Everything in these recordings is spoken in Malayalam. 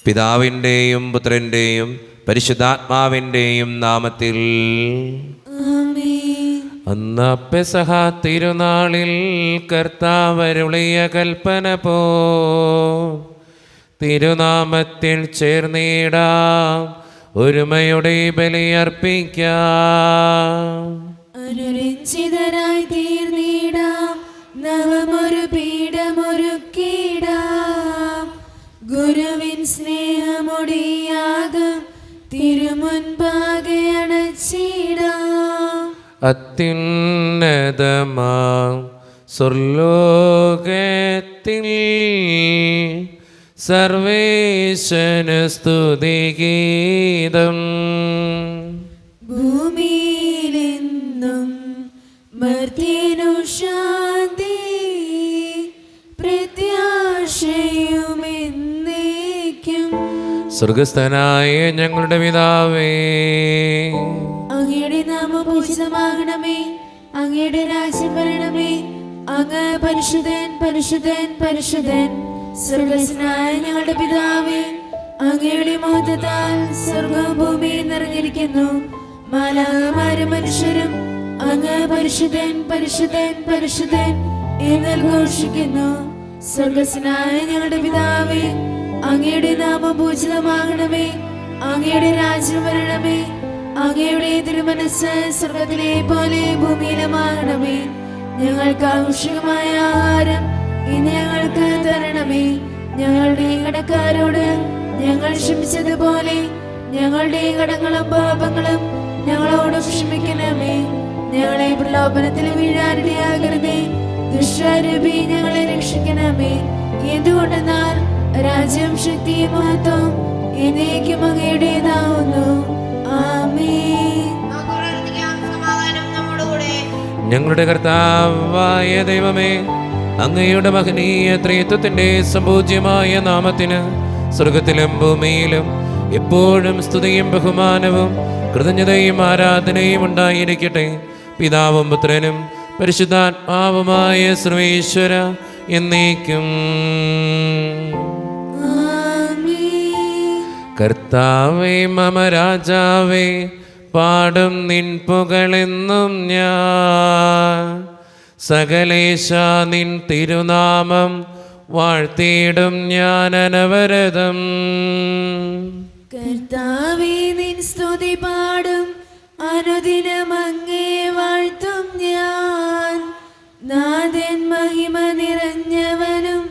പിതാവിൻ്റെയും പുത്രൻ്റെയും പരിശുദ്ധാത്മാവിൻ്റെയും നാമത്തിൽ. അന്ന് പെസഹ തിരുനാളിൽ കർത്താവരുളിയ കൽപ്പന പോ തിരുനാമത്തിൽ ചേർന്നിടാം, ഒരുമയുടെ ബലിയർപ്പിക്കാം. അനുരഞ്ജിതരായി തീർന്നിടാം, നവമൊരു പീഠമൊരുക്കിടാം. ഗുരുവിൻ സ്നേഹമൊടിയാകും തിരുമുൻപാകെ അണച്ചിടാം. അത്യുന്നതമാം സ്വർലോകത്തിൽ സർവേശന് സ്തുതിഗീതം. ഭൂമിയിലെന്നും മർത്യനു ശാന്തി, പ്രത്യാശയുമെന്നേക്കും. സ്വർഗസ്ഥനായ ഞങ്ങളുടെ പിതാവേ, അങ്ങയുടെ നാമം പൂജിതമാകണമേ, അങ്ങയുടെ രാജ്യം വരണമേ. അങ്ങ് പരിശുദ്ധൻ പരിശുദ്ധൻ പരിശുദ്ധൻ. സ്വർഗസ്ഥനായ ഞങ്ങളുടെ പിതാവേ, അങ്ങയുടെ മഹത്വത്താൽ സ്വർഗ്ഗവും ഭൂമിയും നിറഞ്ഞിരിക്കുന്നു. മാലാഖമാരും മനുഷ്യരും അങ്ങ് പരിശുദ്ധൻ പരിശുദ്ധൻ പരിശുദ്ധൻ എന്ന് ഘോഷിക്കുന്നു. സ്വർഗസ്ഥനായ ഞങ്ങളുടെ പിതാവേ, അങ്ങയുടെ നാമം പൂജിതമാകണമേ, അങ്ങയുടെ രാജ്യം വരണമേ. അങ്ങയുടെ തിരുമനസ്സ് സ്വർഗത്തിലെ പോലെ ഭൂമിയിലുമാകണമേ. ഞങ്ങൾക്ക് ആവശ്യമായ ആഹാരം ഇന്ന് ഞങ്ങൾക്ക് തരണമേ. ഞങ്ങളുടെ കടക്കാരോട് ഞങ്ങൾ ക്ഷമിച്ചതുപോലെ ഞങ്ങളുടെ കടങ്ങളും പാപങ്ങളും ഞങ്ങളോട് ക്ഷമിക്കണമേ. ഞങ്ങളെ പ്രലോഭനത്തിൽ വീഴാനിടയാകരുതേ, ദുഷ്ടാരൂപി ഞങ്ങളെ രക്ഷിക്കണമേ. എന്തുകൊണ്ടെന്നാൽ രാജ്യം ശക്തിയും മഹത്വം എന്നേക്കും അങ്ങയുടേതാവുന്നു. ആമേൻ. ഞങ്ങളുടെ കർത്താവായ ദൈവമേ, അങ്ങയുടെ മഹനീയ ത്രിത്വത്തിന്റെ സംപൂജ്യമായ നാമത്തിന് സ്വർഗത്തിലും ഭൂമിയിലും എപ്പോഴും സ്തുതിയും ബഹുമാനവും കൃതജ്ഞതയും ആരാധനയും ഉണ്ടായിരിക്കട്ടെ. പിതാവും പുത്രനും പരിശുദ്ധാത്മാവുമായ സർവേശ്വര എന്നേക്കും. കർത്താവേ മമ രാജാവേ, പാടും നിൻ പുകളെന്നും ഞാൻ. സകലേശ നിൻ തിരുനാമം വാഴ്ത്തിയിടും ഞാൻ അനവരതം. കർത്താവേ നിൻ സ്തുതി പാടും, അനുദിനം അങ്ങേ വാഴ്ത്തും ഞാൻ. നാഥൻ മഹിമ നിറഞ്ഞവനും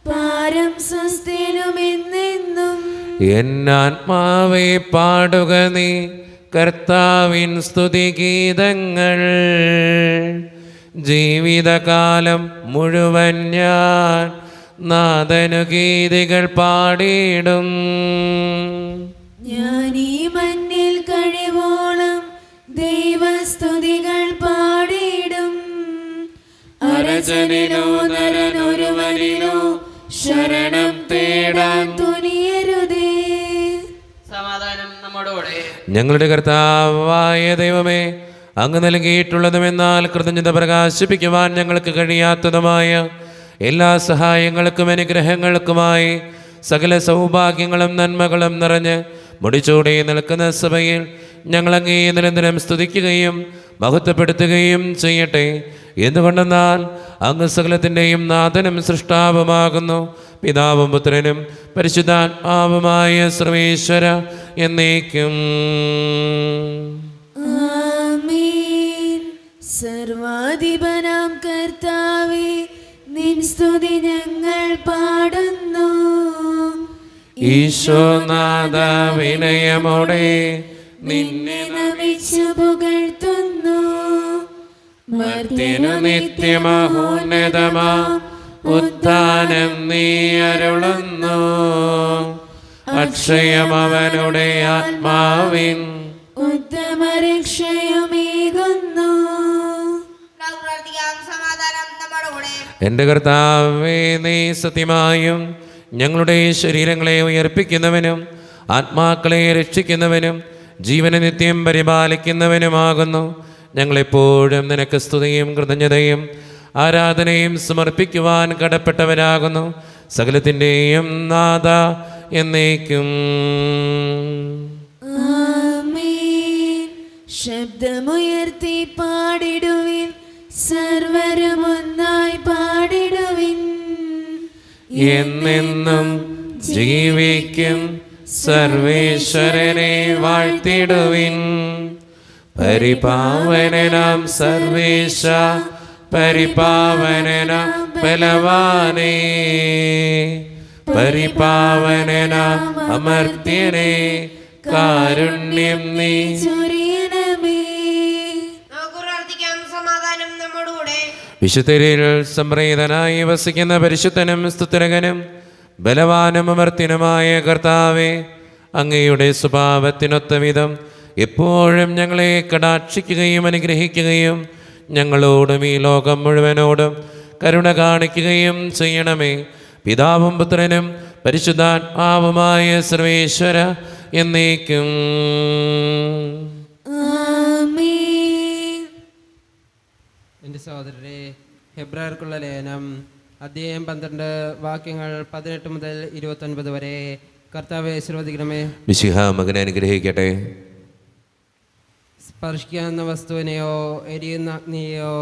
പാരം സ്വസ്ഥനുമെന്നെന്നും. എന്നാത്മാവേ പാടുക നീ കർത്താവിൻ സ്തുതിഗീതങ്ങൾ. ജീവിതകാലം മുഴുവൻ ഞാൻ നാഥനു ഗീതികൾ പാടിയിടും. ഞാൻ ഈ മണ്ണിൽ കഴിവോളം ദൈവസ്തുതികൾ പാടിയിടും. അരജനിലോ നരനൊരുവനിലോ ശരണം തേടാൻ തുനിയരുതേ. സമാധാനം നമ്മോടുകൂടെ. ഞങ്ങളുടെ കർത്താവായ ദൈവമേ, അങ്ങ് നൽകിയിട്ടുള്ളതുമെന്നാൽ കൃതജ്ഞത പ്രകാശിപ്പിക്കുവാൻ ഞങ്ങൾക്ക് കഴിയാത്തതുമായ എല്ലാ സഹായങ്ങൾക്കും അനുഗ്രഹങ്ങൾക്കുമായി സകല സൗഭാഗ്യങ്ങളും നന്മകളും നിറഞ്ഞ് മുടിച്ചൂടി നിൽക്കുന്ന സഭയിൽ ഞങ്ങളങ്ങേ നിരന്തരം സ്തുതിക്കുകയും മഹത്വപ്പെടുത്തുകയും ചെയ്യട്ടെ. എന്തുകൊണ്ടെന്നാൽ അങ്ങ് സകലത്തിൻ്റെയും നാഥനും സൃഷ്ടാവുമാകുന്നു. പിതാവും പുത്രനും പരിശുദ്ധാത്മാവുമായ സർവേശ്വര എന്നേക്കും. ആമേൻ. സർവാധിപനാം കർത്താവേ, നിൻ സ്തുതി ഞങ്ങൾ പാടുന്നു. ഈശോനാഥ വിനയമോടെ നിന്നെ നമിച്ചു പുകഴ്ത്തുന്നു. മർത്യനു നിത്യമഹോന്നതമാം ഉത്ഥാനം നീ അരുളുന്നു. അക്ഷയമവനുടെ ആത്മാവിൻ ഉത്തമരക്ഷയുമേകുന്നു. എൻ്റെ കർത്താവേ, നീ സത്യമായും ഞങ്ങളുടെ ശരീരങ്ങളെ ഉയർപ്പിക്കുന്നവനും ആത്മാക്കളെ രക്ഷിക്കുന്നവനും ജീവനെ നിത്യം പരിപാലിക്കുന്നവനുമാകുന്നു. ഞങ്ങളെപ്പോഴും നിനക്ക് സ്തുതിയും കൃതജ്ഞതയും ആരാധനയും സമർപ്പിക്കുവാൻ കടപ്പെട്ടവരാകുന്നു. സകലത്തിൻ്റെയും നാഥ എന്നേക്കും. ആമേൻ. ശബ്ദമുയർത്തി പാടിടുവിൻ, സർവരും ഒന്നായി പാടിടുവിൻ. എന്നെന്നും ജീവിക്കും സർവേശ്വരനെ വാഴ്ത്തിടുവിൻ. പരിപാവനനാം സർവേശ, പരിപാവനനാം ബലവാനേ, പരിപാവനനാം അമർത്യനേ, കാരുണ്യം നീ ചൊരിയണമേ. നമുക്ക് പ്രാർത്ഥിക്കാം. സമാധാനം നമ്മോടുകൂടെ. വിശുദ്ധരിൽ സംപ്രീതനായി വസിക്കുന്ന പരിശുദ്ധനും സ്തുതിരകനും ബലവാനും അമർത്യനുമായ കർത്താവേ, അങ്ങയുടെ സ്വഭാവത്തിനൊത്ത വിധം എപ്പോഴും ഞങ്ങളെ കടാക്ഷിക്കുകയും അനുഗ്രഹിക്കുകയും ഞങ്ങളോടും ഈ ലോകം മുഴുവനോടും കരുണ കാണിക്കുകയും ചെയ്യണമേ. പിതാവും പുത്രനും പരിശുദ്ധാത്മാവുമായ സർവേശ്വര എന്നേക്കും. ആമേൻ. എൻ്റെ സഹോദരരെ, ഹെബ്രായർക്കുള്ള ലേഖനം അധ്യായം 12 വാക്യങ്ങൾ 18 മുതൽ 29 വരെ. കർത്താവെ ആശീർവദിക്കണമേ. മിശിഹ മകനെ അനുഗ്രഹിക്കട്ടെ. സ്പർശിക്കാവുന്ന വസ്തുവിനെയോ എരിയുന്ന അഗ്നിയെയോ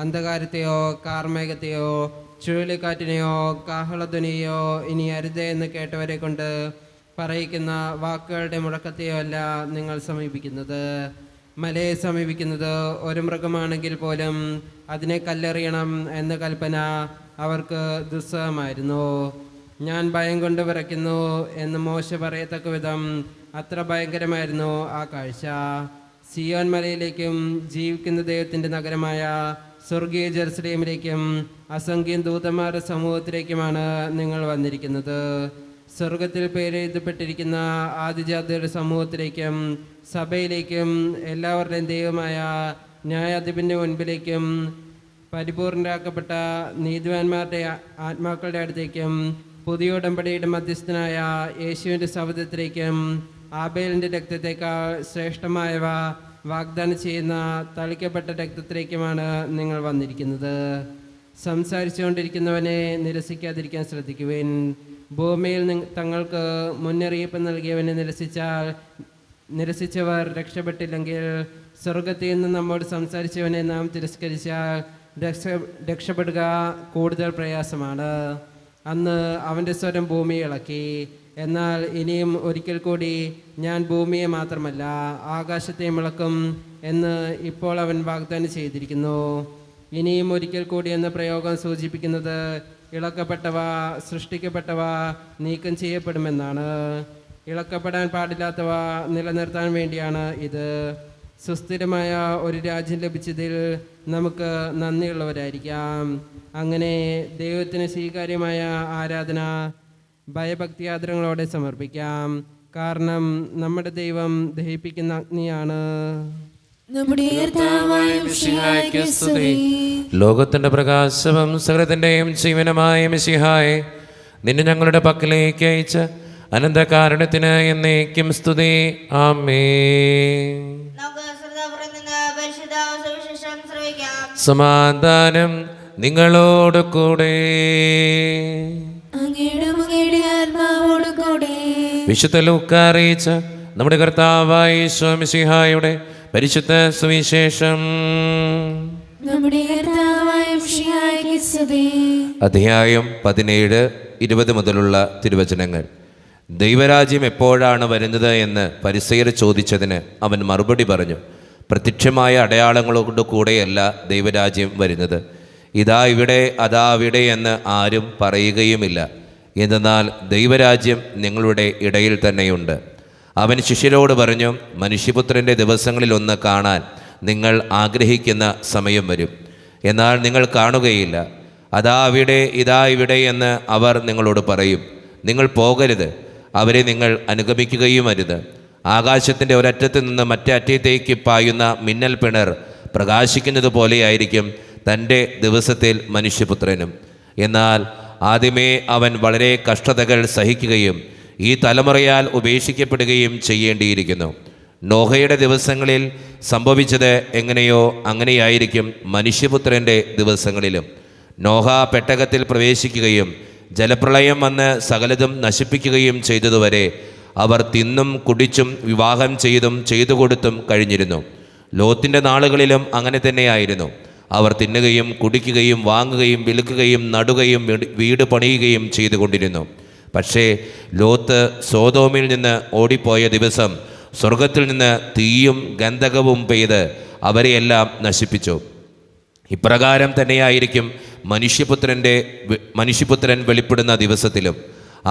അന്ധകാരത്തെയോ കാർമേഘത്തെയോ ചുഴലിക്കാറ്റിനെയോ കാഹളധ്വനിയോ ഇനി അരുതേ എന്ന് കേട്ടവരെ കൊണ്ട് പറയിക്കുന്ന വാക്കുകളുടെ മുഴക്കത്തെയോ അല്ല നിങ്ങൾ സമീപിക്കുന്നത്. മലയെ സമീപിക്കുന്നത് ഒരു മൃഗമാണെങ്കിൽ പോലും അതിനെ കല്ലെറിയണം എന്ന കൽപ്പന അവർക്ക് ദുസ്സഹമായിരുന്നു. ഞാൻ ഭയം കൊണ്ട് വിറയ്ക്കുന്നു എന്ന് മോശ പറയത്തക്ക വിധം അത്ര ഭയങ്കരമായിരുന്നു ആ കാഴ്ച. സിയോൻ മലയിലേക്കും ജീവിക്കുന്ന ദൈവത്തിൻ്റെ നഗരമായ സ്വർഗീയ ജെറുസലേമിലേക്കും അസംഖ്യം ദൂതന്മാരുടെ സമൂഹത്തിലേക്കുമാണ് നിങ്ങൾ വന്നിരിക്കുന്നത്. സ്വർഗത്തിൽ പേരെഴുതപ്പെട്ടിരിക്കുന്ന ആദിജാതയുടെ സമൂഹത്തിലേക്കും സഭയിലേക്കും എല്ലാവരുടെയും ദൈവമായ ന്യായാധിപൻ്റെ മുൻപിലേക്കും പരിപൂർണരാക്കപ്പെട്ട നീതിവാന്മാരുടെ ആത്മാക്കളുടെ അടുത്തേക്കും പുതിയ ഉടമ്പടിയുടെ മധ്യസ്ഥനായ യേശുവിൻ്റെ സൗദത്തിലേക്കും ആബേലിൻ്റെ രക്തത്തേക്കാൾ ശ്രേഷ്ഠമായവ വാഗ്ദാനം ചെയ്യുന്ന തളിക്കപ്പെട്ട രക്തത്തിലേക്കുമാണ് നിങ്ങൾ വന്നിരിക്കുന്നത്. സംസാരിച്ചുകൊണ്ടിരിക്കുന്നവനെ നിരസിക്കാതിരിക്കാൻ ശ്രദ്ധിക്കുവിൻ. ഭൂമിയിൽ തങ്ങൾക്ക് മുന്നറിയിപ്പ് നൽകിയവനെ നിരസിച്ചവർ രക്ഷപ്പെട്ടില്ലെങ്കിൽ സ്വർഗത്തിൽ നിന്ന് നമ്മോട് സംസാരിച്ചവനെ നാം തിരസ്കരിച്ചാൽ രക്ഷപ്പെടുക കൂടുതൽ പ്രയാസമാണ്. അന്ന് അവൻ്റെ സ്വരം ഭൂമിയെ ഇളക്കി. എന്നാൽ ഇനിയും ഒരിക്കൽ കൂടി ഞാൻ ഭൂമിയെ മാത്രമല്ല ആകാശത്തെയും ഇളക്കും എന്ന് ഇപ്പോൾ അവൻ വാഗ്ദാനം ചെയ്തിരിക്കുന്നു. ഇനിയും ഒരിക്കൽ കൂടി എന്ന പ്രയോഗം സൂചിപ്പിക്കുന്നത് ഇളക്കപ്പെട്ടവ സൃഷ്ടിക്കപ്പെട്ടവ നീക്കം ചെയ്യപ്പെടുമെന്നാണ്. ഇളക്കപ്പെടാൻ പാടില്ലാത്തവ നിലനിർത്താൻ വേണ്ടിയാണ് ഇത്. സുസ്ഥിരമായ ഒരു രാജ്യം ലഭിച്ചതിൽ നമുക്ക് നന്ദിയുള്ളവരായിരിക്കാം. അങ്ങനെ ദൈവത്തിന് സ്വീകാര്യമായ ആരാധന ഭയഭക്തിയാദരങ്ങളോടെ സമർപ്പിക്കാം. കാരണം നമ്മുടെ ദൈവം ദഹിപ്പിക്കുന്ന അഗ്നിയാണ്. നമ്മുടെ കർത്താവായ മിശിഹായ്ക്ക് സ്തുതി. ലോകത്തിന്റെ പ്രകാശവും സകലത്തിന്റെയും ജീവനുമായ മിശിഹായെ, നിന്നെ ഞങ്ങളുടെ പക്കലേക്ക് അയച്ച അനന്തകാരുണ്യത്തിന് എന്നേക്കും സ്തുതി. ആമേൻ. നമുക്ക് ശ്രദ്ധാപൂർവ്വം നിന്ന് പരിശുദ്ധ സുവിശേഷം ശ്രവിക്കാം. സമാധാനം നിങ്ങളോട് കൂടെ. അങ്ങയുടെ അങ്ങയുടെ ആത്മാവോട് കൂടെ. വിശുദ്ധ ലൂക്കാ അറിയിച്ച നമ്മുടെ കർത്താവായ യേശു മിശിഹായുടെ പരിശുദ്ധ സുവിശേഷം. നമ്മുടെ കർത്താവായ മിശിഹായ്ക്ക് സ്തുതി. അധ്യായം 17-20 മുതലുള്ള തിരുവചനങ്ങൾ. ദൈവരാജ്യം എപ്പോഴാണ് വരുന്നത് എന്ന് പരിസയർ ചോദിച്ചതിന് അവൻ മറുപടി പറഞ്ഞു, പ്രത്യക്ഷമായ അടയാളങ്ങളോട് കൂടെയല്ല ദൈവരാജ്യം വരുന്നത്. ഇതാ ഇവിടെ അതാ അവിടെ എന്ന് ആരും പറയുകയുമില്ല. എന്തെന്നാൽ ദൈവരാജ്യം നിങ്ങളുടെ ഇടയിൽ തന്നെയുണ്ട്. അവൻ ശിഷ്യരോട് പറഞ്ഞു, മനുഷ്യപുത്രൻ്റെ ദിവസങ്ങളിലൊന്ന് കാണാൻ നിങ്ങൾ ആഗ്രഹിക്കുന്ന സമയം വരും, എന്നാൽ നിങ്ങൾ കാണുകയില്ല. അതാ അവിടെ ഇതാ ഇവിടെ എന്ന് അവർ നിങ്ങളോട് പറയും. നിങ്ങൾ പോകരുത്, അവരെ നിങ്ങൾ അനുഗമിക്കുകയും അരുത്. ആകാശത്തിൻ്റെ ഒരറ്റത്ത് നിന്ന് മറ്റേ അറ്റത്തേക്ക് പായുന്ന മിന്നൽ പിണർ പ്രകാശിക്കുന്നത് പോലെയായിരിക്കും തൻ്റെ ദിവസത്തിൽ മനുഷ്യപുത്രനും. എന്നാൽ ആദ്യമേ അവൻ വളരെ കഷ്ടതകൾ സഹിക്കുകയും ഈ തലമുറയാൽ ഉപേക്ഷിക്കപ്പെടുകയും ചെയ്യേണ്ടിയിരിക്കുന്നു. നോഹയുടെ ദിവസങ്ങളിൽ സംഭവിച്ചത് എങ്ങനെയോ അങ്ങനെയായിരിക്കും മനുഷ്യപുത്രൻ്റെ ദിവസങ്ങളിലും. നോഹ പെട്ടകത്തിൽ പ്രവേശിക്കുകയും ജലപ്രളയം വന്ന് സകലതും നശിപ്പിക്കുകയും ചെയ്തതുവരെ അവർ തിന്നും കുടിച്ചും വിവാഹം ചെയ്തു കൊടുത്തും കഴിഞ്ഞിരുന്നു. ലോത്തിൻ്റെ നാളുകളിലും അങ്ങനെ തന്നെയായിരുന്നു. അവർ തിന്നുകയും കുടിക്കുകയും വാങ്ങുകയും വിൽക്കുകയും നടുകയും വീട് പണിയുകയും ചെയ്തുകൊണ്ടിരുന്നു. പക്ഷേ ലോത്ത് സോദോമിൽ നിന്ന് ഓടിപ്പോയ ദിവസം സ്വർഗത്തിൽ നിന്ന് തീയും ഗന്ധകവും പെയ്ത് അവരെയെല്ലാം നശിപ്പിച്ചു. ഇപ്രകാരം തന്നെയായിരിക്കും മനുഷ്യപുത്രൻ വെളിപ്പെടുന്ന ദിവസത്തിലും.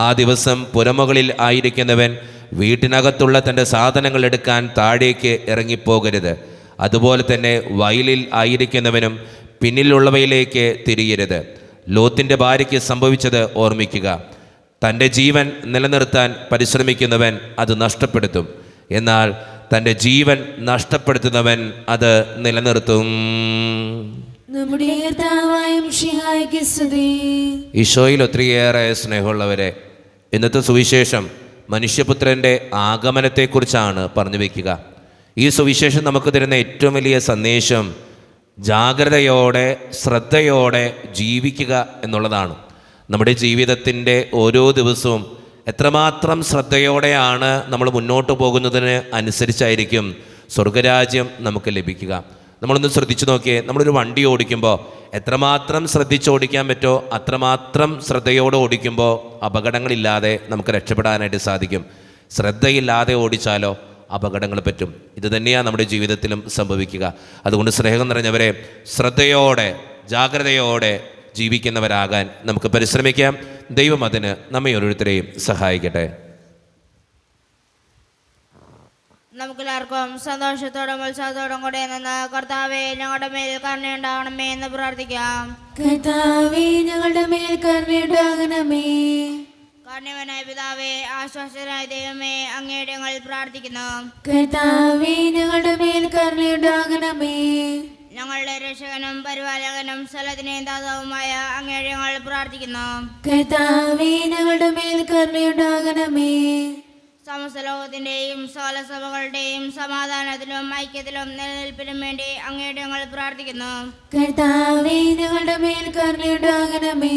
ആ ദിവസം പുരമുകളിൽ ആയിരിക്കുന്നവൻ വീട്ടിനകത്തുള്ള തൻ്റെ സാധനങ്ങൾ എടുക്കാൻ താഴേക്ക് ഇറങ്ങിപ്പോകരുത്. അതുപോലെ തന്നെ വയലിൽ ആയിരിക്കുന്നവനും പിന്നിലുള്ളവയിലേക്ക് തിരിയരുത്. ലോത്തിൻ്റെ ഭാര്യയ്ക്ക് സംഭവിച്ചത് ഓർമ്മിക്കുക. തൻ്റെ ജീവൻ നിലനിർത്താൻ പരിശ്രമിക്കുന്നവൻ അത് നഷ്ടപ്പെടുത്തും, എന്നാൽ തൻ്റെ ജീവൻ നഷ്ടപ്പെടുത്തുന്നവൻ അത് നിലനിർത്തും. നമ്മുടെ കർത്താവായ മിശിഹായ്ക്ക് സ്തുതി. ഈശോയിൽ ഒത്തിരിയേറെ സ്നേഹമുള്ളവരെ, ഇന്നത്തെ സുവിശേഷം മനുഷ്യപുത്രൻ്റെ ആഗമനത്തെക്കുറിച്ചാണ് പറഞ്ഞു വയ്ക്കുക. ഈ സുവിശേഷം നമുക്ക് തരുന്ന ഏറ്റവും വലിയ സന്ദേശം ജാഗ്രതയോടെ ശ്രദ്ധയോടെ ജീവിക്കുക എന്നുള്ളതാണ്. നമ്മുടെ ജീവിതത്തിൻ്റെ ഓരോ ദിവസവും എത്രമാത്രം ശ്രദ്ധയോടെയാണ് നമ്മൾ മുന്നോട്ട് പോകുന്നതിന് അനുസരിച്ചായിരിക്കും സ്വർഗരാജ്യം നമുക്ക് ലഭിക്കുക. നമ്മളൊന്ന് ശ്രദ്ധിച്ചു നോക്കിയേ, നമ്മളൊരു വണ്ടി ഓടിക്കുമ്പോൾ എത്രമാത്രം ശ്രദ്ധിച്ചോടിക്കാൻ പറ്റുമോ അത്രമാത്രം ശ്രദ്ധയോടെ ഓടിക്കുമ്പോൾ അപകടങ്ങളില്ലാതെ നമുക്ക് രക്ഷപ്പെടാനായിട്ട് സാധിക്കും. ശ്രദ്ധയില്ലാതെ ഓടിച്ചാലോ അപകടങ്ങൾ പറ്റും. ഇത് തന്നെയാണ് നമ്മുടെ ജീവിതത്തിലും സംഭവിക്കുക. അതുകൊണ്ട് സ്നേഹം നിറഞ്ഞവരെ, ശ്രദ്ധയോടെ ജാഗ്രതയോടെ ജീവിക്കുന്നവരാകാൻ നമുക്ക് പരിശ്രമിക്കാം. ദൈവം അതിന് നമ്മെ ഓരോരുത്തരെയും സഹായിക്കട്ടെ. നമുക്കെല്ലാവർക്കും സന്തോഷത്തോടും ഉത്സാഹത്തോടും കൂടെ നിന്ന് കർത്താവെ ഞങ്ങളുടെ മേൽ കരുണയുണ്ടാകണമേ എന്ന് പ്രാർത്ഥിക്കാം. കർത്താവേ, ഞങ്ങളുടെ മേൽ കരുണയുണ്ടാകണമേ. കാരുണ്യവാനായ പിതാവേ, ആശ്വാസനായ ദൈവമേ, അങ്ങയുടെ ഞങ്ങൾ പ്രാർത്ഥിക്കുന്നു. കർത്താവേ, ഞങ്ങളുടെ മേൽ കരുണയുണ്ടാകണമേ. ഞങ്ങളുടെ രക്ഷകനും പരിപാലകനും സകലത്തിന്റെയും ദാതാവുമായ അങ്ങയുടെ ഞങ്ങൾ പ്രാർത്ഥിക്കുന്നു. കർത്താവേ, ഞങ്ങളുടെ മേൽ കരുണയുണ്ടാകണമേ. സമസ്ത ലോകത്തിന്റെയും സകല സഭകളുടെയും സമാധാനത്തിലും ഐക്യത്തിലും നിലനിൽപ്പിനും വേണ്ടി അങ്ങയുടെ ഞങ്ങൾ പ്രാർത്ഥിക്കുന്നു. കർത്താവേ, ഞങ്ങളുടെ മേൽ കരുണയുണ്ടാകണമേ.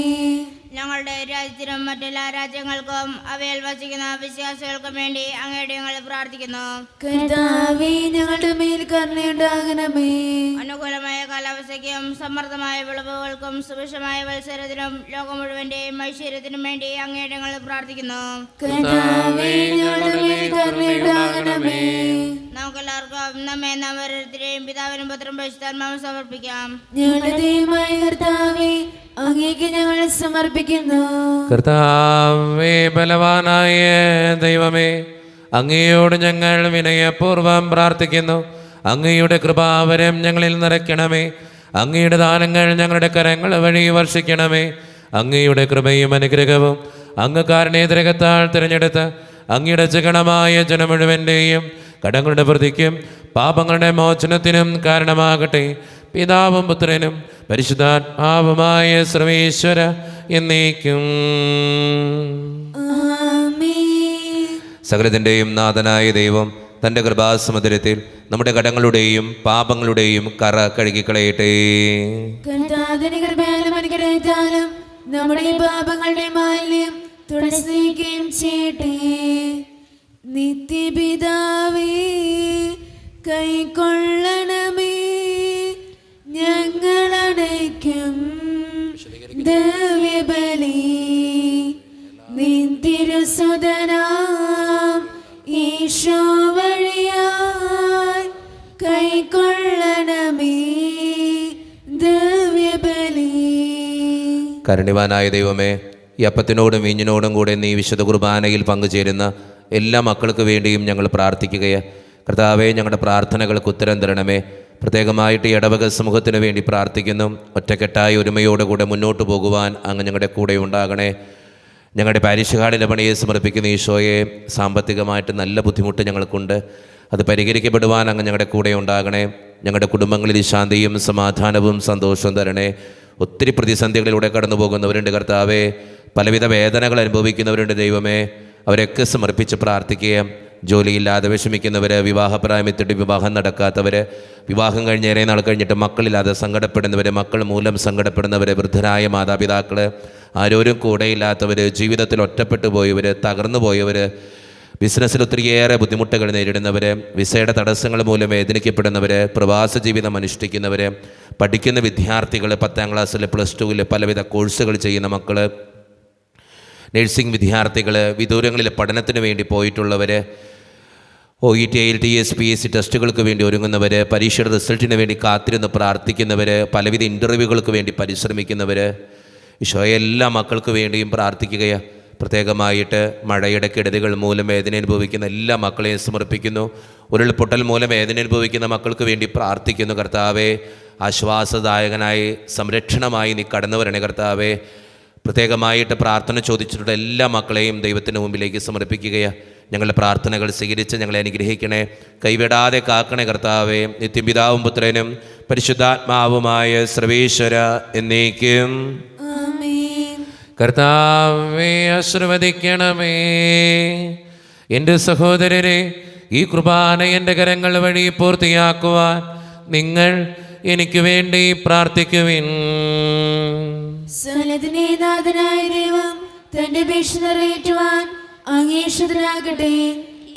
ഞങ്ങളുടെ രാജ്യത്തിനും മറ്റെല്ലാ രാജ്യങ്ങൾക്കും അവയിൽ വസിക്കുന്ന വിശ്വാസികൾക്കും വേണ്ടി അങ്ങയുടെ ഞങ്ങൾ പ്രാർത്ഥിക്കുന്നു. കർത്താവേ, ഞങ്ങളുടെ മേൽ കരുണയുണ്ടാകണമേ. അനുകൂലമായ കാലാവസ്ഥയ്ക്കും സമൃദ്ധമായ വിളവുകൾക്കും സുഭിക്ഷമായ മത്സരത്തിനും ലോകം മുഴുവന്റെയും ഐശ്വര്യത്തിനും വേണ്ടി അങ്ങയുടെ ഞങ്ങൾ പ്രാർത്ഥിക്കുന്നു. കർത്താവേ, ഞങ്ങളുടെ മേൽ കരുണയുണ്ടാകണമേ. നമുക്കെല്ലാവർക്കും നമ്മെ നാം ഓരോരുത്തരെയും പിതാവിനും പുത്രനും പരിശുദ്ധാത്മാവിനും സമർപ്പിക്കാം. ഞങ്ങളുടെ ദൈവമായ കർത്താവേ, അങ്ങേക്ക് ഞങ്ങൾ സമർപ്പിക്കുന്നു. കർത്താവേ, ബലവാനായ ദൈവമേ, അങ്ങയോട് ഞങ്ങൾ വിനയപൂർവ്വം പ്രാർത്ഥിക്കുന്നു. അങ്ങയുടെ കൃപാവരം ഞങ്ങളിൽ നിറയ്ക്കണമേ. അങ്ങയുടെ ദാനങ്ങൾ ഞങ്ങളുടെ കരങ്ങൾ വഴി വർഷിക്കണമേ. അങ്ങയുടെ കൃപയും അനുഗ്രഹവും അങ്ങ് കാരുണ്യത്തിരകത്താൽ തിരഞ്ഞെടുത്ത് അങ്ങയുടെ ജഗണമായ ജനം മുഴുവൻ്റെയും കടങ്ങളുടെ പ്രതിക്കും പാപങ്ങളുടെ മോചനത്തിനും കാരണമാകട്ടെ. പിതാവും പുത്രനും പരിശുദ്ധാത്മാവുമായ സർവേശ്വര എന്നേക്കും. ആമേൻ. സകലത്തിൻ്റെയും നാഥനായ ദൈവം തൻ്റെ കൃപാസമുദ്രത്തിൽ നമ്മുടെ കടങ്ങളുടെയും പാപങ്ങളുടെയും കറ കഴുകിക്കളയട്ടെ. കർത്താവിന്റെ കൃപയാലും അനുഗ്രഹത്താലും നമ്മുടെ പാപങ്ങളുടെ മാലിന്യം തുടച്ചുനീക്കുകയും ചെയ്യട്ടെ. നിത്യപിതാവേ, കൈക്കൊള്ളണമേ ഞങ്ങളടയ്ക്കും ദിവ്യബലി. നിന്തിരുസുതനാം ഈശോ വഴിയായി കൈക്കൊള്ളണമേ ദിവ്യബലി. കാരുണ്യവാനായ ദൈവമേ, ഈ അപ്പത്തിനോടും വീഞ്ഞിനോടും കൂടെ നീ വിശുദ്ധ കുർബാനയിൽ പങ്കുചേരുന്ന എല്ലാ മക്കൾക്ക് വേണ്ടിയും ഞങ്ങൾ പ്രാർത്ഥിക്കുകയാണ്. കർത്താവേ, ഞങ്ങളുടെ പ്രാർത്ഥനകൾക്ക് ഉത്തരം തരണമേ. പ്രത്യേകമായിട്ട് ഈ ഇടവക സമൂഹത്തിന് വേണ്ടി പ്രാർത്ഥിക്കുന്നു. ഒറ്റക്കെട്ടായി ഒരുമയോടുകൂടെ മുന്നോട്ട് പോകുവാൻ അങ്ങ് ഞങ്ങളുടെ കൂടെ ഉണ്ടാകണേ. ഞങ്ങളുടെ പാരിഷ് ഹാളിലെ പണിയെ സമർപ്പിക്കുന്ന ഈശോയെ, സാമ്പത്തികമായിട്ട് നല്ല ബുദ്ധിമുട്ട് ഞങ്ങൾക്കുണ്ട്. അത് പരിഹരിക്കപ്പെടുവാൻ അങ്ങ് ഞങ്ങളുടെ കൂടെ ഉണ്ടാകണേ. ഞങ്ങളുടെ കുടുംബങ്ങളിൽ ശാന്തിയും സമാധാനവും സന്തോഷവും തരണേ. ഒത്തിരി പ്രതിസന്ധികളിലൂടെ കടന്നു പോകുന്നവരുണ്ട് കർത്താവേ. പലവിധ വേദനകൾ അനുഭവിക്കുന്നവരുണ്ട് ദൈവമേ. അവരൊക്കെ സമർപ്പിച്ച് പ്രാർത്ഥിക്കുക. ജോലിയില്ലാതെ വിഷമിക്കുന്നവർ, വിവാഹപ്രായമെത്തിയിട്ട് വിവാഹം നടക്കാത്തവർ, വിവാഹം കഴിഞ്ഞ് ഏറെ നാൾ കഴിഞ്ഞിട്ട് മക്കളില്ലാതെ സങ്കടപ്പെടുന്നവർ, മക്കൾ മൂലം സങ്കടപ്പെടുന്നവർ, വൃദ്ധരായ മാതാപിതാക്കൾ, ആരോരും കൂടെയില്ലാത്തവർ, ജീവിതത്തിൽ ഒറ്റപ്പെട്ടു പോയവർ, തകർന്നു പോയവർ, ബിസിനസ്സിൽ ഒത്തിരിയേറെ ബുദ്ധിമുട്ടുകൾ നേരിടുന്നവർ, വിസയുടെ തടസ്സങ്ങൾ മൂലം വേദനിക്കപ്പെടുന്നവർ, പ്രവാസ ജീവിതം അനുഷ്ഠിക്കുന്നവർ, പഠിക്കുന്ന വിദ്യാർത്ഥികൾ, 10ാം ക്ലാസ്സിൽ, +2-ൽ പലവിധ കോഴ്സുകൾ ചെയ്യുന്ന മക്കൾ, നഴ്സിംഗ് വിദ്യാർത്ഥികൾ, വിദൂരങ്ങളിൽ പഠനത്തിന് വേണ്ടി പോയിട്ടുള്ളവർ, OET, IELTS, PSC ടെസ്റ്റുകൾക്ക് വേണ്ടി ഒരുങ്ങുന്നവർ, പരീക്ഷയുടെ റിസൾട്ടിന് വേണ്ടി കാത്തിരുന്ന് പ്രാർത്ഥിക്കുന്നവർ, പലവിധ ഇൻ്റർവ്യൂകൾക്ക് വേണ്ടി പരിശ്രമിക്കുന്നവർ, ഈശോയെ എല്ലാ മക്കൾക്ക് വേണ്ടിയും പ്രാർത്ഥിക്കുകയാണ്. പ്രത്യേകമായിട്ട് മഴയുടെ കെടുതികൾ മൂലം വേദന അനുഭവിക്കുന്ന എല്ലാ മക്കളെയും സമർപ്പിക്കുന്നു. ഉരുൾപൊട്ടൽ മൂലം വേദന അനുഭവിക്കുന്ന മക്കൾക്ക് വേണ്ടി പ്രാർത്ഥിക്കുന്നു. കർത്താവേ, ആശ്വാസദായകനായി സംരക്ഷണമായി നീ കടന്നു വരണേ കർത്താവേ. പ്രത്യേകമായിട്ട് പ്രാർത്ഥന ചോദിച്ചിട്ടുള്ള എല്ലാ മക്കളെയും ദൈവത്തിന് മുമ്പിലേക്ക് സമർപ്പിക്കുകയാണ്. ഞങ്ങളുടെ പ്രാർത്ഥനകൾ സ്വീകരിച്ച് ഞങ്ങളെ അനുഗ്രഹിക്കണേ, കൈവിടാതെ കാക്കണേ കർത്താവേ. നിത്യം പിതാവും പുത്രനും പരിശുദ്ധാത്മാവുമായ സർവേശ്വര എന്നേക്കും. കർത്താവേ, ആശീർവദിക്കണമേ. എൻ്റെ സഹോദരരെ, ഈ കുർബാന എൻ്റെ കരങ്ങൾ വഴി പൂർത്തിയാക്കുവാൻ നിങ്ങൾ എനിക്ക് വേണ്ടി പ്രാർത്ഥിക്കുവിൻ. സകലത്തിനെ നാഥനായ ദൈവം തന്റെ അപേക്ഷ നിറവേറ്റുവാൻ അങ്ങേഷതനാകട്ടെ.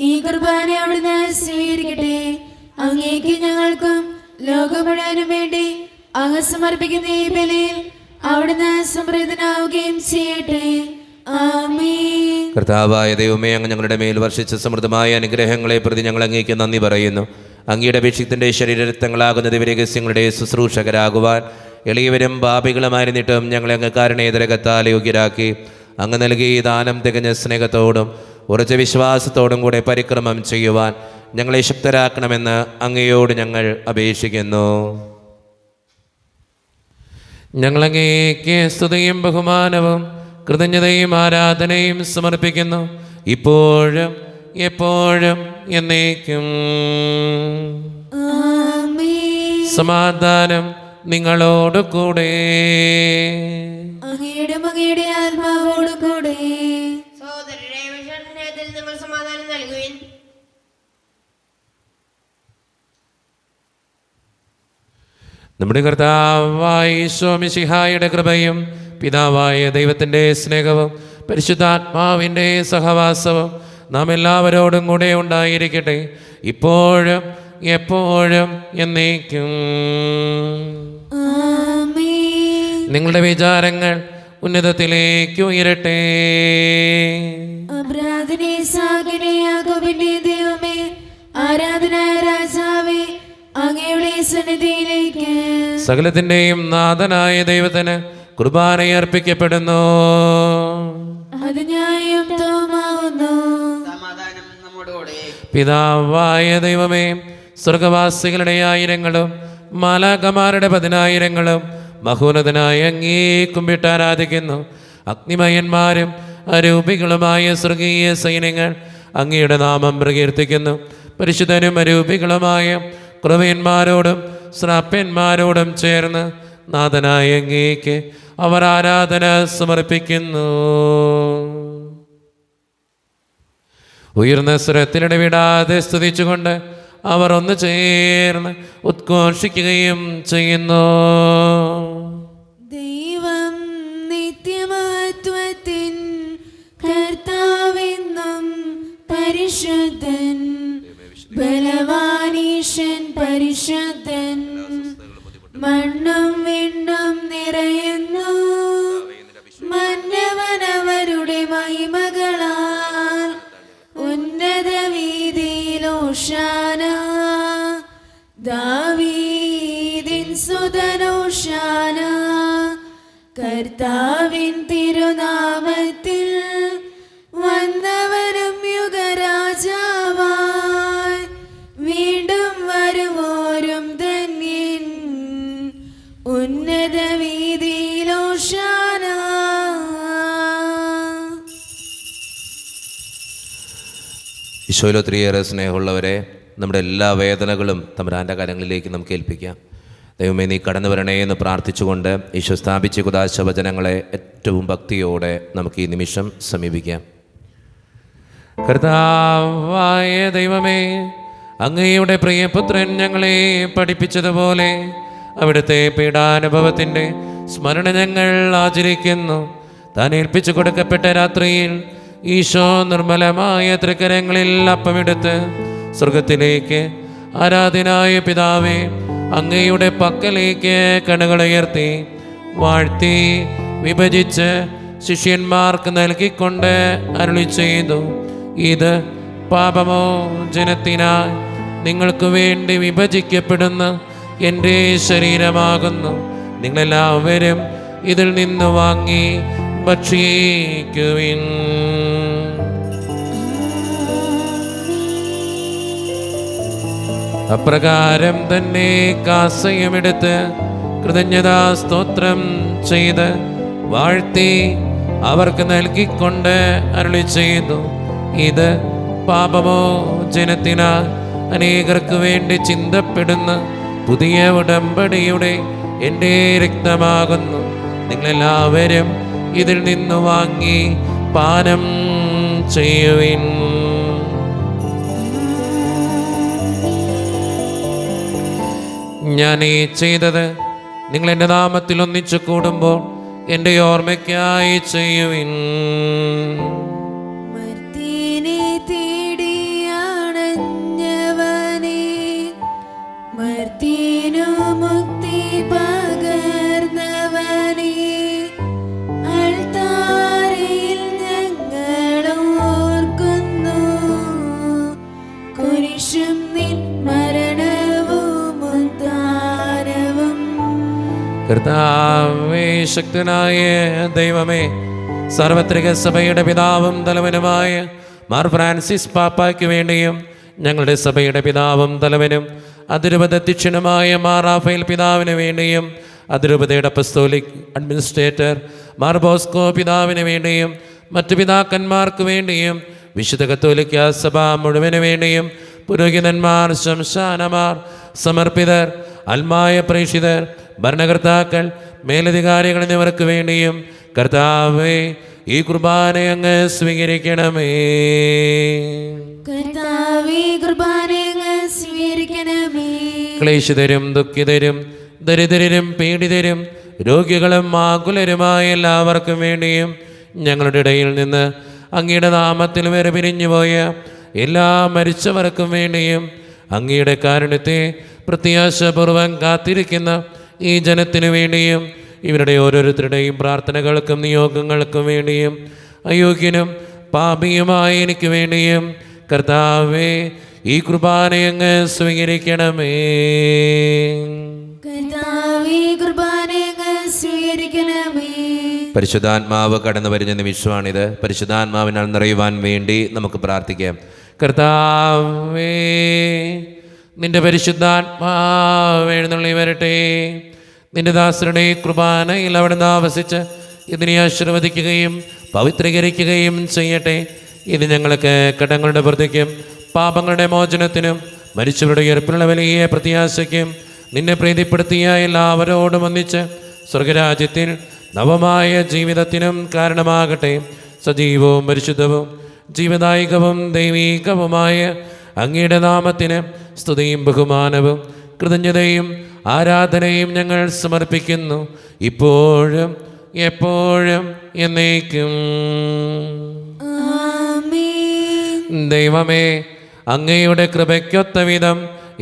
ഈ കുർബാന അവിടുന്ന് സ്വീകരിക്കട്ടെ. അങ്ങേക്ക് ഞങ്ങൾക്കും ലോകം മുഴുവനും വേണ്ടി അങ്ങ് സമർപ്പിക്കുന്ന ഈ ബലിയിൽ അവിടുന്ന് സംപ്രീതനാവുകയും ചെയ്യട്ടെ. ആമേൻ. കർത്താവായ ദൈവമേ, അങ്ങ് ഞങ്ങളുടെ മേൽ വർഷിച്ച സമൃദ്ധമായ അനുഗ്രഹങ്ങളെ പ്രതി ഞങ്ങൾ അങ്ങേക്ക് നന്ദി പറയുന്നു. അങ്ങയുടെ അപേക്ഷിത്തിൻ്റെ ശരീരരക്തങ്ങളാകുന്ന ദിവ്യരഹസ്യങ്ങളുടെ ശുശ്രൂഷകരാകുവാൻ എളിയവരും പാപികളുമായിരുന്നിട്ടും ഞങ്ങളെ അങ്ങ് കാരുണ്യേതരകത്താൽ യോഗ്യരാക്കി. അങ്ങ് നൽകിയ ഈ ദാനം തികഞ്ഞ സ്നേഹത്തോടും ഉറച്ച വിശ്വാസത്തോടും കൂടെ പരിക്രമം ചെയ്യുവാൻ ഞങ്ങളെ ശക്തരാക്കണമെന്ന് അങ്ങയോട് ഞങ്ങൾ അപേക്ഷിക്കുന്നു. ഞങ്ങളങ്ങേക്ക് സ്തുതിയും ബഹുമാനവും കൃതജ്ഞതയും ആരാധനയും സമർപ്പിക്കുന്നു, ഇപ്പോഴും എപ്പോഴും എന്നേക്കും. സമാധാനം നിങ്ങളോട് കൂടെ. അങ്ങയുടെ ആത്മാവോട് കൂടെ. സഹോദരരെ, വിശ്വാസത്തിൽ നിങ്ങൾ സമാധാനം നൽകുവിൻ. നമ്മുടെ കർത്താവായ ഈശോ മിശിഹായുടെ കൃപയും പിതാവായ ദൈവത്തിൻ്റെ സ്നേഹവും പരിശുദ്ധാത്മാവിൻ്റെ സഹവാസവും നാം എല്ലാവരോടും കൂടെ ഉണ്ടായിരിക്കട്ടെ, ഇപ്പോഴും എപ്പോഴും എന്നേക്കും. നിങ്ങളുടെ വിചാരങ്ങൾ ഉന്നതത്തിലേക്ക് ഉയരട്ടെ. ദൈവമേ, ആരാധനായ രാജാവേ, അങ്ങയുടെ സന്നിധിയിലേക്ക് സകലത്തിൻ്റെയും നാഥനായ ദൈവത്തിന് കുർബാനയർപ്പിക്കപ്പെടുന്നു. അത് ന്യായം തോമാവുന്നു. സമാധാനം നമ്മോടുകൂടെ. പിതാവായ ദൈവമേ, സ്വർഗവാസികളുടെ ആയിരങ്ങളും മാലാഖമാരുടെ 10,000ങ്ങളും മഹോന്നതനായ അങ്ങേ കുമ്പിട്ട് ആരാധിക്കുന്നു. അഗ്നിമയന്മാരും അരൂപികളുമായ സ്വർഗീയ സൈന്യങ്ങൾ അങ്ങയുടെ നാമം പ്രകീർത്തിക്കുന്നു. പരിശുദ്ധനും അരൂപികളുമായ കൃപയന്മാരോടും ശ്രാപ്യന്മാരോടും ചേർന്ന് നാഥനായ അങ്ങേക്ക് അവർ ആരാധന സമർപ്പിക്കുന്നു. ഉയർന്ന സ്വരത്തിലിടവിടാതെ സ്തുതിച്ചുകൊണ്ട് അവർ ഒന്ന് ചേർന്ന് ഉദ്ഘോഷിക്കുകയും ചെയ്യുന്നു. ദൈവം നിത്യമഹത്വത്തിൻ കർത്താവെന്നും പരിശുദ്ധൻ, ബലവാനീശൻ പരിശുദ്ധൻ, മണ്ണും വിണ്ണും നിറയുന്നു മന്നവനവരുടെ മഹിമകളാൽ. ഉന്നത വീതിയിൽ ഓശാന, ദാവീദിൻ സുതൻ ഓശാന. കർത്താവിൻ തിരുനാമത്തിൽ വന്നവനും യുഗരാജാവായി വീണ്ടും വരുവോരും ധന്യൻ. ഉന്നത വീതിയിൽ ഓശാന. ഈശോയിൽ ഒത്തിരിയേറെ സ്നേഹമുള്ളവരെ, നമ്മുടെ എല്ലാ വേദനകളും തമ്പുരാൻ്റെ കരങ്ങളിലേക്ക് നമുക്ക് ഏൽപ്പിക്കാം. ദൈവമേ, നീ കടന്നു വരണേ എന്ന് പ്രാർത്ഥിച്ചുകൊണ്ട് ഈശോ സ്ഥാപിച്ച കുദാശ വചനങ്ങളെ ഏറ്റവും ഭക്തിയോടെ നമുക്ക് ഈ നിമിഷം സമീപിക്കാം. കർത്താവായ ദൈവമേ, അങ്ങയുടെ പ്രിയപുത്രൻ ഞങ്ങളെ പഠിപ്പിച്ചതുപോലെ അവിടുത്തെ പീഡാനുഭവത്തിൻ്റെ സ്മരണ ഞങ്ങൾ ആചരിക്കുന്നു. താൻ ഏൽപ്പിച്ചു കൊടുക്കപ്പെട്ട രാത്രിയിൽ ഈശോ നിർമ്മലമായ തൃക്കരങ്ങളിൽ അപ്പമെടുത്ത് സ്വർഗത്തിലേക്ക് ആരാധനായ പിതാവേ, അങ്ങയുടെ പക്കലേക്ക് കണ്ണുകളുയർത്തി വാഴ്ത്തി വിഭജിച്ച് ശിഷ്യന്മാർക്ക് നൽകിക്കൊണ്ട് അരുളി ചെയ്തു, ഇത് പാപമോചനത്തിനായി നിങ്ങൾക്ക് വേണ്ടി വിഭജിക്കപ്പെടുന്ന എൻ്റെ ശരീരമാകുന്നു. നിങ്ങളെല്ലാവരും ഇതിൽ നിന്ന് വാങ്ങി ഭക്ഷിക്കുവിൻ. അപ്രകാരം തന്നെ കാസയുമെടുത്ത് കൃതജ്ഞതാ സ്തോത്രം ചെയ്ത് വാഴ്ത്തി അവർക്ക് നൽകിക്കൊണ്ട് അരുളി ചെയ്തു, ഇത് പാപമോചനത്തിനായി അനേകർക്ക് വേണ്ടി ചിന്തപ്പെടുന്ന പുതിയ ഉടമ്പടിയുടെ എൻ്റെ രക്തമാകുന്നു. നിങ്ങളെല്ലാവരും ഇതിൽ നിന്ന് വാങ്ങി പാനം ചെയ്യുവിൻ. ഞാൻ ഈ ചെയ്തത് നിങ്ങൾ എൻ്റെ നാമത്തിൽ ഒന്നിച്ചു കൂടുമ്പോൾ എൻ്റെ ഓർമ്മയ്ക്കായി ചെയ്യുവിൻ. മർത്യനെ തേടിയാണഞ്ഞവനെ, മർത്യനു മുക്തി പകർന്നവനെ, അൾത്താരയിൽ ഞങ്ങൾ ഓർക്കുന്നു. കുരിശും നിൻ മരണവും ഉദ്ധാരവും. കർത്താവേ, ശക്തനായ ദൈവമേ, സാർവത്രിക സഭയുടെ പിതാവും തലവനുമായ മാർ ഫ്രാൻസിസ് പാപ്പായ്ക്ക് വേണ്ടിയും ഞങ്ങളുടെ സഭയുടെ പിതാവും തലവനും അതിരൂപത അധ്യക്ഷനുമായ മാർ റാഫേൽ പിതാവിന് വേണ്ടിയും അതിരൂപതയുടെ അപ്പസ്തോലിക് അഡ്മിനിസ്ട്രേറ്റർ മാർ ബോസ്കോ പിതാവിന് വേണ്ടിയും മറ്റു പിതാക്കന്മാർക്ക് വേണ്ടിയും വിശുദ്ധ കത്തോലിക്ക സഭ മുഴുവന് വേണ്ടിയും പുരോഹിതന്മാർ, ശംശാനമാർ, സമർപ്പിതർ, അൽമായ പ്രേക്ഷിതർ, ഭരണകർത്താക്കൾ, മേലധികാരികൾ എന്നിവർക്ക് വേണ്ടിയും കർത്താവേ, ഈ കുർബാന അങ്ങ് സ്വീകരിക്കണമേ. കർത്താവേ, കുർബാന അങ്ങ് സ്വീകരിക്കണമേ. ക്ലേശിതരും ദുഃഖിതരും ദരിദ്രരും പീഡിതരും രോഗികളും ആകുലരുമായ എല്ലാവർക്കും വേണ്ടിയും ഞങ്ങളുടെ ഇടയിൽ നിന്ന് അങ്ങയുടെ നാമത്തിൽ വേർപിരിഞ്ഞുപോയ എല്ലാ മരിച്ചവർക്കും വേണ്ടിയും അങ്ങയുടെ കാരുണ്യത്തെ പ്രത്യാശപൂർവം കാത്തിരിക്കുന്ന ഈ ജനത്തിനു വേണ്ടിയും ഇവരുടെ ഓരോരുത്തരുടെയും പ്രാർത്ഥനകൾക്കും നിയോഗങ്ങൾക്കും വേണ്ടിയും അയോഗ്യനും പാപിയുമായ എനിക്ക് വേണ്ടിയും കർത്താവേ, ഈ കുർബാന അങ്ങ് സ്വീകരിക്കണമേ. കർത്താവേ, കുർബാന അങ്ങ് സ്വീകരിക്കണമേ. പരിശുദ്ധാത്മാവ് കടന്നു വരുന്ന നിമിഷമാണിത്. പരിശുദ്ധാത്മാവിനാൽ നിറയുവാൻ വേണ്ടി നമുക്ക് പ്രാർത്ഥിക്കാം. കർത്താവേ, നിന്റെ പരിശുദ്ധാത്മാവ് എഴുന്നള്ളി വരട്ടെ. നിന്റെ ദാസരുടെ കുർബാനയിൽ അവിടുന്ന് ആവസിച്ച് ഇതിനെ ആശീർവദിക്കുകയും പവിത്രീകരിക്കുകയും ചെയ്യട്ടെ. ഇത് ഞങ്ങൾക്ക് കടങ്ങളുടെ വൃദ്ധിക്കും പാപങ്ങളുടെ മോചനത്തിനും മരിച്ചവരുടെ ഉയർപ്പിലുള്ള വലിയ പ്രത്യാശയ്ക്കും നിന്നെ പ്രീതിപ്പെടുത്തിയ എല്ലാവരോടും ഒന്നിച്ച് സ്വർഗരാജ്യത്തിൽ നവമായ ജീവിതത്തിനും കാരണമാകട്ടെ. സജീവവും പരിശുദ്ധവും ജീവദായകവും ദൈവീകവുമായ അങ്ങയുടെ നാമത്തിന് സ്തുതിയും ബഹുമാനവും കൃതജ്ഞതയും ആരാധനയും ഞങ്ങൾ സമർപ്പിക്കുന്നു, ഇപ്പോഴും എപ്പോഴും എന്നേക്കും. ആമേൻ. ദൈവമേ, അങ്ങയുടെ കൃപയ്ക്കൊത്ത വിധം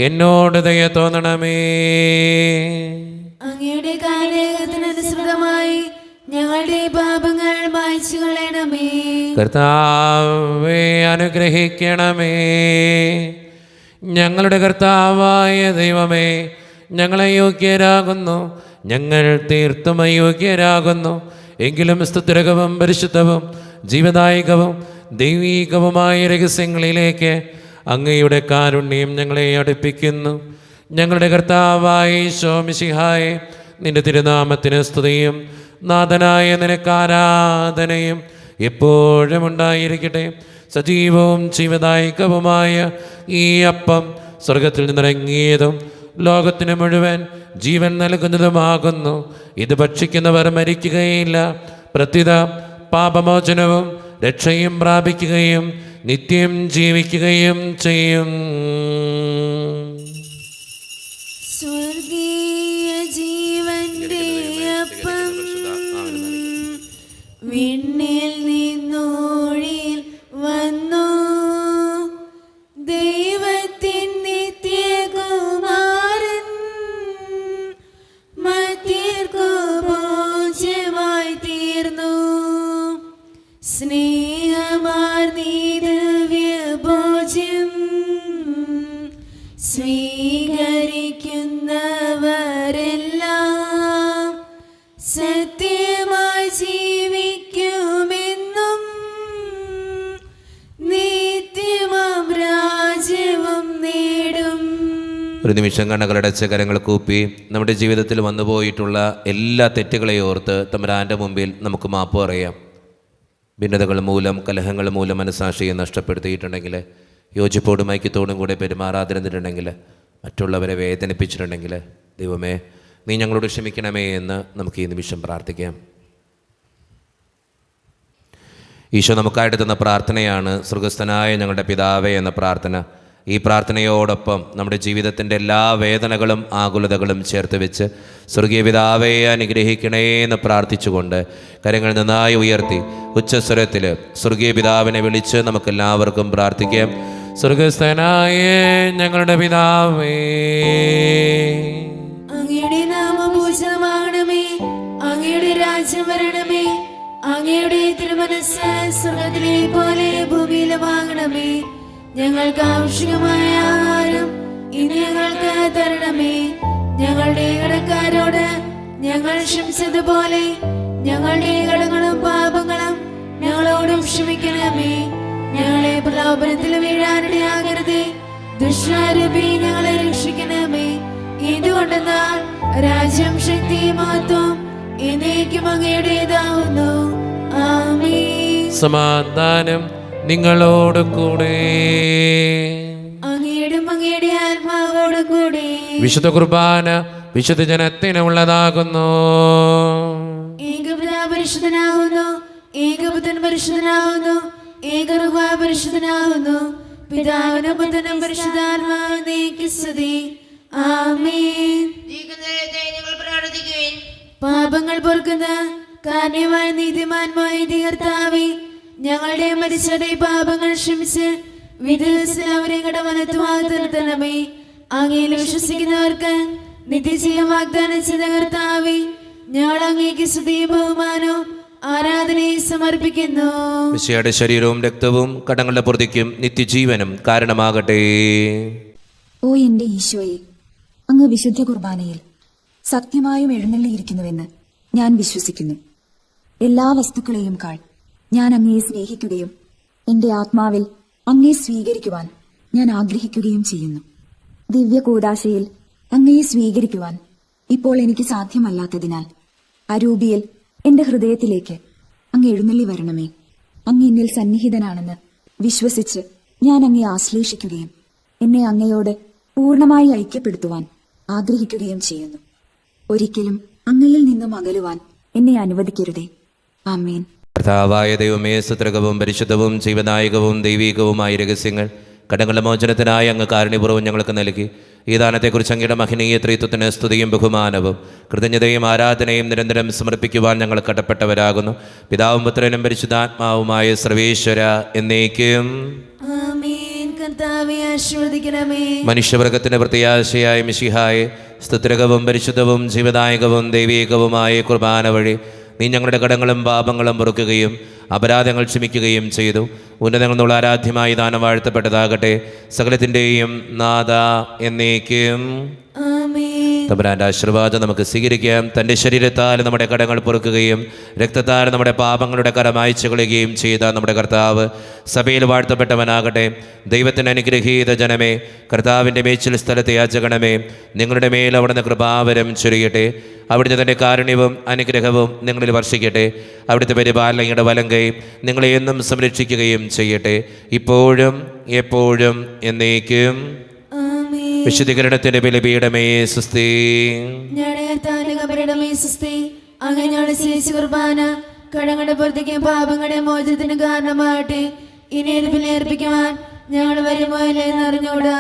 എന്നോട് ദയ തോന്നണമേ. അങ്ങയുടെ കാലഘട്ടത്തിനനുസൃതമായി ഞങ്ങളുടെ പാപങ്ങൾ മായ്ച്ചു കളയണമേ. കർത്താവേ, അനുഗ്രഹിക്കണമേ. ഞങ്ങളുടെ കർത്താവായ ദൈവമേ, ഞങ്ങൾ അയോഗ്യരാകുന്നു, ഞങ്ങൾ തീർത്തും അയോഗ്യരാകുന്നു. എങ്കിലും സ്തുതിരകവും പരിശുദ്ധവും ജീവദായകവും ദൈവീകവുമായ രഹസ്യങ്ങളിലേക്ക് അങ്ങയുടെ കാരുണ്യം ഞങ്ങളെ അടുപ്പിക്കുന്നു. ഞങ്ങളുടെ കർത്താവായ ഈശോ മിശിഹായെ, നിന്റെ തിരുനാമത്തിന് സ്തുതിയും നാഥനായ നിനക്ക് ആരാധനയും എപ്പോഴും ഉണ്ടായിരിക്കട്ടെ. സജീവവും ജീവദായകവുമായ ഈ അപ്പം സ്വർഗത്തിൽ നിന്നിറങ്ങിയതും ലോകത്തിന് മുഴുവൻ ജീവൻ നൽകുന്നതുമാകുന്നു. ഇത് ഭക്ഷിക്കുന്നവർ മരിക്കുകയില്ല, പ്രത്യുത പാപമോചനവും രക്ഷയും പ്രാപിക്കുകയും നിത്യം ജീവിക്കുകയും ചെയ്യും. സ്വർഗീയ ജീവന്റെ അപ്പം സ്നേഹമാർന്നീ ദിവ്യഭോജ്യം സ്വീകരിക്കുന്നവരെല്ലാം സത്യമായി ജീവിക്കുമെന്നും നിത്യമാം രാജ്യവും നേടും. ഒരു നിമിഷം കണ്ണുകളടച്ച് കരങ്ങൾ കൂപ്പി നമ്മുടെ ജീവിതത്തിൽ വന്നുപോയിട്ടുള്ള എല്ലാ തെറ്റുകളെയും ഓർത്ത് തമ്പുരാൻ്റെ മുമ്പിൽ നമുക്ക് മാപ്പ് പറയാം. ഭിന്നതകൾ മൂലം, കലഹങ്ങൾ മൂലം മനസ്സാക്ഷിയെ നഷ്ടപ്പെടുത്തിയിട്ടുണ്ടെങ്കിൽ, യോജിപ്പോടും ഐക്യത്തോടും കൂടെ പെരുമാറാതിരുന്നിട്ടുണ്ടെങ്കിൽ, മറ്റുള്ളവരെ വേദനിപ്പിച്ചിട്ടുണ്ടെങ്കിൽ, ദൈവമേ നീ ഞങ്ങളോട് ക്ഷമിക്കണമേ എന്ന് നമുക്ക് ഈ നിമിഷം പ്രാർത്ഥിക്കാം. ഈശോ നമുക്കായിട്ട് തന്ന പ്രാർത്ഥനയാണ് സ്വർഗസ്ഥനായ ഞങ്ങളുടെ പിതാവേ എന്ന പ്രാർത്ഥന. ഈ പ്രാർത്ഥനയോടൊപ്പം നമ്മുടെ ജീവിതത്തിൻ്റെ എല്ലാ വേദനകളും ആകുലതകളും ചേർത്ത് വെച്ച് സ്വർഗീയ പിതാവേ അനുഗ്രഹിക്കണേ എന്ന് പ്രാർത്ഥിച്ചുകൊണ്ട് കരങ്ങൾ നന്നായി ഉയർത്തി ഉച്ചസ്വരത്തിൽ സ്വർഗീയ പിതാവിനെ വിളിച്ച് നമുക്കെല്ലാവർക്കും പ്രാർത്ഥിക്കാം. സ്വർഗസ്ഥനായ ഞങ്ങളുടെ പിതാവേ, അങ്ങയുടെ നാമം പൂജിതമാകണമേ, അങ്ങയുടെ രാജ്യം വരണമേ, അങ്ങയുടെ തിരുമനസ്സ് സ്വർഗ്ഗത്തിലെ പോലെ ഭൂമിയിലുമാകണമേ. ഞങ്ങൾക്ക് ആവശ്യമായ ആഹാരം ഇനി ഞങ്ങൾക്ക് തരണമേ. ഞങ്ങളുടെ കടക്കാരോട് ഞങ്ങൾ ക്ഷമിച്ചതുപോലെ ഞങ്ങളുടെ കടങ്ങളും പാപങ്ങളും ഞങ്ങളോടും ക്ഷമിക്കണമേ. ഞങ്ങളെ പ്രലോഭനത്തിൽ വീഴാനിടയാകരുതേ, ദുഷ്ടാരൂപി ഞങ്ങളെ രക്ഷിക്കണമേ. ഇതുകൊണ്ടെന്നാൽ രാജ്യം, ശക്തി, മഹത്വം എന്നേക്കും അങ്ങയുടേതാവുന്നു. ആമേൻ. സമാധാനം നിങ്ങളോട് കൂടെ. അങ്ങയുടെ ആത്മാവോട് കൂടെ. വിശുദ്ധ കുർബാന വിശുദ്ധ ജനത്തിനുള്ളതാകുന്നു. ഏകപിതാവ് പരിശുദ്ധനാകുന്നു, ഏകപുത്രൻ പരിശുദ്ധനാകുന്നു, ഏകറുഹ പരിശുദ്ധനാകുന്നു. പിതാവിനും പുത്രനും പരിശുദ്ധാത്മാവിനേക്ക് സ്തുതി. ആമേൻ. നിങ്ങൾ പ്രാർത്ഥിക്കുവിൻ. പാപങ്ങൾ പൊറുക്കുന്ന കാരണമായ നീതിമാന്മായ കർത്താവേ, ഞങ്ങളുടെ മരിച്ചവരുടെ പാപങ്ങൾ ക്ഷമിച്ച് വിധേയത്തിൽ അവരെ കടവനത്തുമായി തീർത്തണമേ. അങ്ങയിൽ വിശ്വസിക്കുന്നവർക്ക് നിത്യജീവൻ വാഗ്ദാനം ചെയ്ത കർത്താവേ, ഞങ്ങൾ അങ്ങേക്ക് സ്തുതിയും ബഹുമാനവും ആരാധനയും സമർപ്പിക്കുന്നു. മിശിഹായുടെ ശരീരവും രക്തവും കടങ്ങളുടെ പൊറുതിക്കും നിത്യജീവനും കാരണമാകട്ടെ. ഓ എന്റെ ഈശോയെ, അങ്ങ് വിശുദ്ധ കുർബാനയിൽ സത്യമായും എഴുന്നള്ളിയിരിക്കുന്നുവെന്ന് ഞാൻ വിശ്വസിക്കുന്നു. എല്ലാ വസ്തുക്കളെയും കാൾ ഞാൻ അങ്ങയെ സ്നേഹിക്കുകയും എന്റെ ആത്മാവിൽ അങ്ങയെ സ്വീകരിക്കുവാൻ ഞാൻ ആഗ്രഹിക്കുകയും ചെയ്യുന്നു. ദിവ്യ കൂദാശയിൽ അങ്ങയെ സ്വീകരിക്കുവാൻ ഇപ്പോൾ എനിക്ക് സാധ്യമല്ലാത്തതിനാൽ അരൂപിയിൽ എന്റെ ഹൃദയത്തിലേക്ക് അങ്ങ് എഴുന്നള്ളി വരണമേ. അങ്ങ് എന്നിൽ സന്നിഹിതനാണെന്ന് വിശ്വസിച്ച് ഞാൻ അങ്ങയെ ആശ്ലേഷിക്കുകയും എന്നെ അങ്ങയോട് പൂർണ്ണമായി ഐക്യപ്പെടുത്തുവാൻ ആഗ്രഹിക്കുകയും ചെയ്യുന്നു. ഒരിക്കലും അങ്ങയിൽ നിന്നും അകലുവാൻ എന്നെ അനുവദിക്കരുതേ. ആമേൻ. കർത്താവായ ദൈവമേ, സുത്രകവും പരിശുദ്ധവും ജീവനായകവും ദൈവീകവുമായ രഹസ്യങ്ങൾ കടങ്ങളുടെ മോചനത്തിനായി അങ്ങ് കാരുണ്യപൂർവ്വം ഞങ്ങൾക്ക് നൽകി. ഈ ദാനത്തെക്കുറിച്ച് അങ്ങയുടെ മഹനീയ ത്രിത്വത്തിന് സ്തുതിയും ബഹുമാനവും കൃതജ്ഞതയും ആരാധനയും നിരന്തരം സമർപ്പിക്കുവാൻ ഞങ്ങൾ കടപ്പെട്ടവരാകുന്നു. പിതാവും പുത്രനും പരിശുദ്ധാത്മാവുമായ സർവേശ്വര എന്നേക്കും ആമേൻ. കർത്താവേ ആശീർവദിക്കണമേ. മനുഷ്യവർഗത്തിന്റെ പ്രത്യാശയായ മിശിഹായെ, സ്തുത്രകവും പരിശുദ്ധവും ജീവദായകവും ദൈവീകവുമായ കുർബാന വഴി നീ ഞങ്ങളുടെ കടങ്ങളും പാപങ്ങളും പൊറുക്കുകയും അപരാധങ്ങൾ ക്ഷമിക്കുകയും ചെയ്തു. ഉന്നതങ്ങൾ നിന്നുള്ള ആരാധ്യമായി ദാനം വാഴ്ത്തപ്പെട്ടതാകട്ടെ. സകലത്തിൻ്റെയും നാഥ എന്നേക്കും തമ്പുരാന്റെ ആശീർവാദം നമുക്ക് സ്വീകരിക്കാം. തൻ്റെ ശരീരത്താൽ നമ്മുടെ കടങ്ങൾ പൊറുക്കുകയും രക്തത്താൽ നമ്മുടെ പാപങ്ങളുടെ കരം മായ്ച്ചു കളയുകയും ചെയ്ത നമ്മുടെ കർത്താവ് സഭയിൽ വാഴ്ത്തപ്പെട്ടവനാകട്ടെ. ദൈവത്തിൻ്റെ അനുഗ്രഹീത ജനമേ, കർത്താവിൻ്റെ മേച്ചിൽ സ്ഥലത്തെ യാചകണമേ, നിങ്ങളുടെ മേൽ അവിടുന്ന് കൃപാവരം ചൊരിയട്ടെ. അവിടുന്ന് തൻ്റെ കാരുണ്യവും അനുഗ്രഹവും നിങ്ങളിൽ വർഷിക്കട്ടെ. അവിടുത്തെ പരിപാലനയുടെ വലങ്കൈ നിങ്ങളെ എന്നും സംരക്ഷിക്കുകയും ചെയ്യട്ടെ, ഇപ്പോഴും എപ്പോഴും എന്നേക്കും. വിശുദ്ധീകരണത്തിന്റെ ബലിപീഠമേ സുസ്തി. അങ്ങനെയാണ് ശേഷി കുർബാന കടങ്ങളുടെ പുറത്തേക്കും പാപങ്ങളുടെ മോചനത്തിന് കാരണമാകട്ടെ. ഇനി ഏർപ്പിക്കുവാൻ ഞങ്ങൾ വരുമോ ഇല്ലെന്ന് അറിഞ്ഞൂടാ.